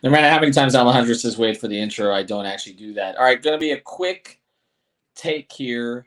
No matter how many times Alejandro says wait for the intro, I don't actually do that. All right, going to be a quick take here.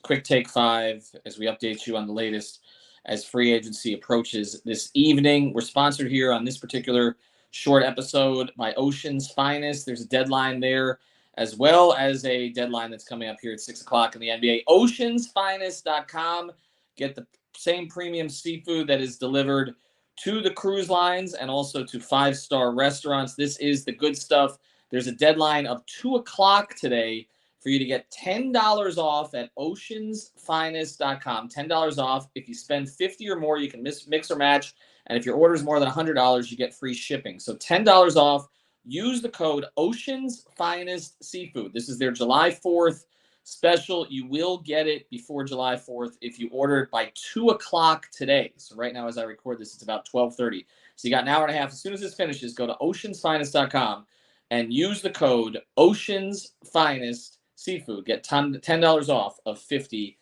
Quick take 5 as we update you on the latest as free agency approaches this evening. We're sponsored here on this particular short episode by Ocean's Finest. There's a deadline there as well as a deadline that's coming up here at 6 o'clock in the NBA. Oceansfinest.com. Get the same premium seafood that is delivered to the cruise lines and also to five-star restaurants. This is the good stuff. There's a deadline of 2 o'clock today for you to get $10 off at oceansfinest.com. $10 off. If you spend $50 or more, you can mix or match. And if your order is more than $100, you get free shipping. So $10 off. Use the code Oceans Finest Seafood. This is their July 4th special. You will get it before July 4th if you order it by 2 o'clock today. So right now, as I record this, it's about 12:30. So you got an hour and a half. As soon as this finishes, go to oceansfinest.com and use the code Oceans Finest Seafood. Get $10 off of 50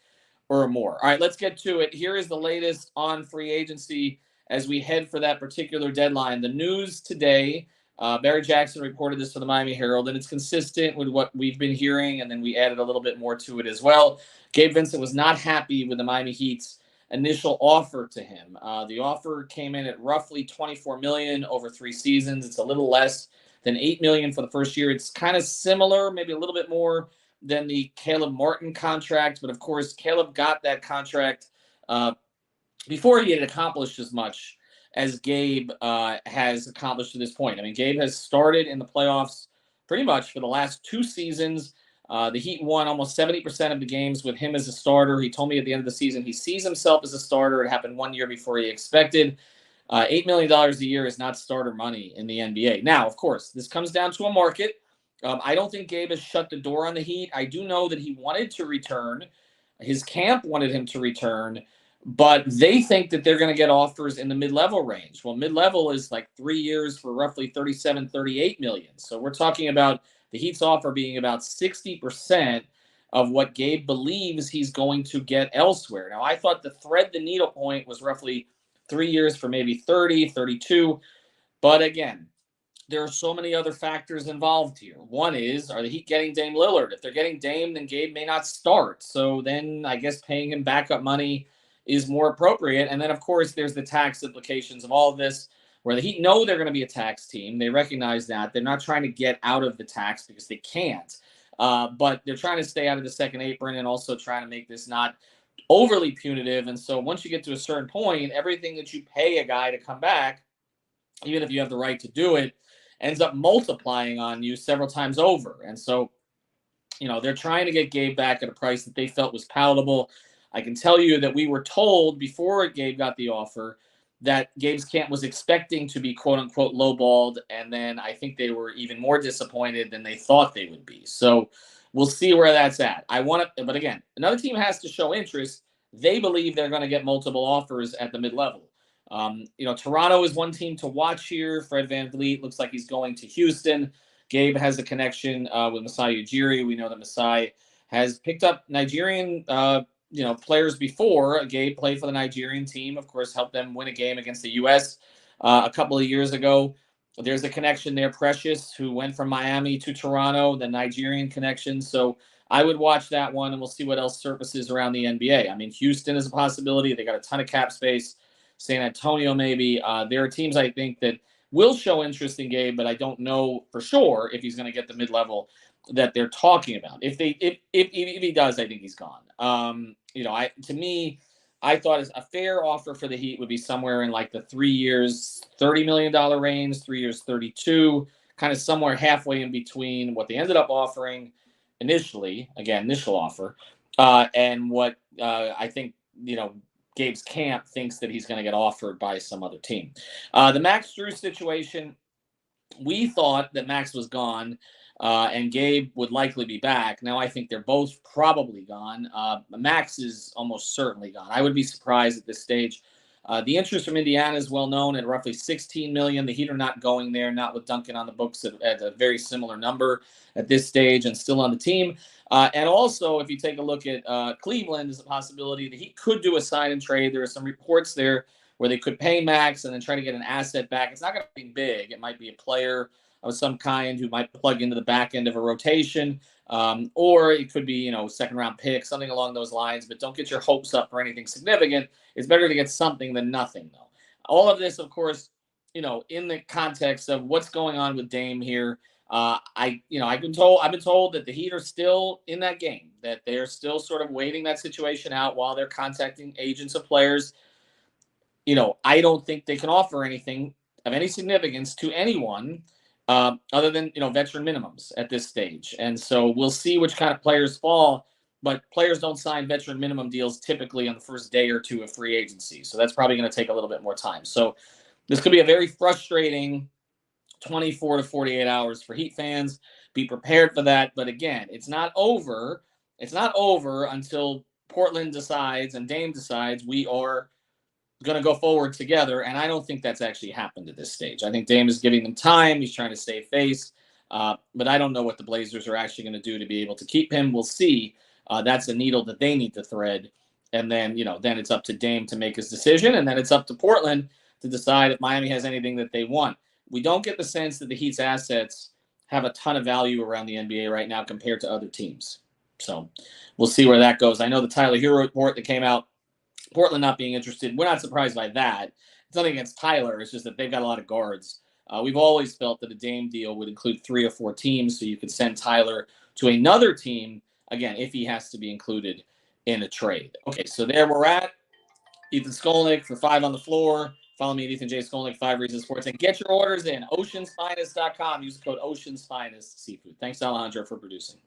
or more. All right, let's get to it. Here is the latest on free agency as we head for that particular deadline. The news today, Barry Jackson reported this for the Miami Herald, and it's consistent with what we've been hearing, and then we added a little bit more to it as well. Gabe Vincent was not happy with the Miami Heat's initial offer to him. The offer came in at roughly $24 million over 3 seasons. It's a little less than $8 million for the first year. It's kind of similar, maybe a little bit more than the Caleb Martin contract, but of course, Caleb got that contract before he had accomplished as much as Gabe has accomplished to this point. I mean, Gabe has started in the playoffs pretty much for the last 2 seasons. The Heat won almost 70% of the games with him as a starter. He told me at the end of the season he sees himself as a starter. It happened 1 year before he expected. $8 million a year is not starter money in the NBA. Now, of course, this comes down to a market. I don't think Gabe has shut the door on the Heat. I do know that he wanted to return. His camp wanted him to return, but they think that they're going to get offers in the mid-level range. Well, mid-level is like 3 years for roughly 37, 38 million. So we're talking about the Heat's offer being about 60% of what Gabe believes he's going to get elsewhere. Now, I thought the thread the needle point was roughly 3 years for maybe 30, 32. But again, there are so many other factors involved here. One is, are the Heat getting Dame Lillard? If they're getting Dame, then Gabe may not start. So then I guess paying him backup money is more appropriate. And then, of course, there's the tax implications of all of this, where the Heat know they're going to be a tax team. They recognize that. They're not trying to get out of the tax because they can't. But they're trying to stay out of the second apron and also trying to make this not overly punitive. And so once you get to a certain point, everything that you pay a guy to come back, even if you have the right to do it, ends up multiplying on you several times over. And so, they're trying to get Gabe back at a price that they felt was palatable. I can tell you that we were told before Gabe got the offer that Gabe's camp was expecting to be quote unquote lowballed. And then I think they were even more disappointed than they thought they would be. So we'll see where that's at. But again, another team has to show interest. They believe they're going to get multiple offers at the mid-level. Toronto is one team to watch here. Fred VanVleet looks like he's going to Houston. Gabe has a connection with Masai Ujiri. We know that Masai has picked up Nigerian, players before. Gabe played for the Nigerian team, of course, helped them win a game against the U.S. A couple of years ago. There's a connection there. Precious, who went from Miami to Toronto, the Nigerian connection. So I would watch that one, and we'll see what else surfaces around the NBA. I mean, Houston is a possibility. They got a ton of cap space. San Antonio, maybe. There are teams I think that will show interest in Gabe, but I don't know for sure if he's going to get the mid-level that they're talking about. If he does, I think he's gone. To me, I thought a fair offer for the Heat would be somewhere in like the 3 years, $30 million range, 3 years, 32, kind of somewhere halfway in between what they ended up offering initially, again, initial offer, and what I think, Gabe's camp thinks that he's going to get offered by some other team. The Max Strus situation, we thought that Max was gone and Gabe would likely be back. Now I think they're both probably gone. Max is almost certainly gone. I would be surprised at this stage. The interest from Indiana is well known at roughly $16 million. The Heat are not going there, not with Duncan on the books at a very similar number at this stage and still on the team. And also, if you take a look at Cleveland as a possibility, the Heat could do a sign and trade. There are some reports there where they could pay max and then try to get an asset back. It's not going to be big. It might be a player of some kind who might plug into the back end of a rotation, or it could be, second round pick, something along those lines. But don't get your hopes up for anything significant. It's better to get something than nothing, though. All of this, of course, in the context of what's going on with Dame here. I've been told that the Heat are still in that game, that they're still sort of waiting that situation out while they're contacting agents of players. I don't think they can offer anything of any significance to anyone other than, veteran minimums at this stage. And so we'll see which kind of players fall, but players don't sign veteran minimum deals typically on the first day or two of free agency. So that's probably going to take a little bit more time. So this could be a very frustrating 24 to 48 hours for Heat fans. Be prepared for that. But again, it's not over. It's not over until Portland decides and Dame decides we are going to go forward together. And I don't think that's actually happened at this stage. I think Dame is giving them time. He's trying to save face. But I don't know what the Blazers are actually going to do to be able to keep him. We'll see. That's a needle that they need to thread. And then, then it's up to Dame to make his decision. And then it's up to Portland to decide if Miami has anything that they want. We don't get the sense that the Heat's assets have a ton of value around the NBA right now compared to other teams. So we'll see where that goes. I know the Tyler Hero report that came out, Portland not being interested. We're not surprised by that. It's nothing against Tyler. It's just that they've got a lot of guards. We've always felt that a Dame deal would include 3 or 4 teams, so you could send Tyler to another team, again, if he has to be included in a trade. Okay, so there we're at. Ethan Skolnick for 5 on the floor. Follow me at Ethan J. Skolnick, 5 Reasons Sports, and get your orders in. OceansFinest.com. Use the code OceansFinest Seafood. Thanks, Alejandro, for producing.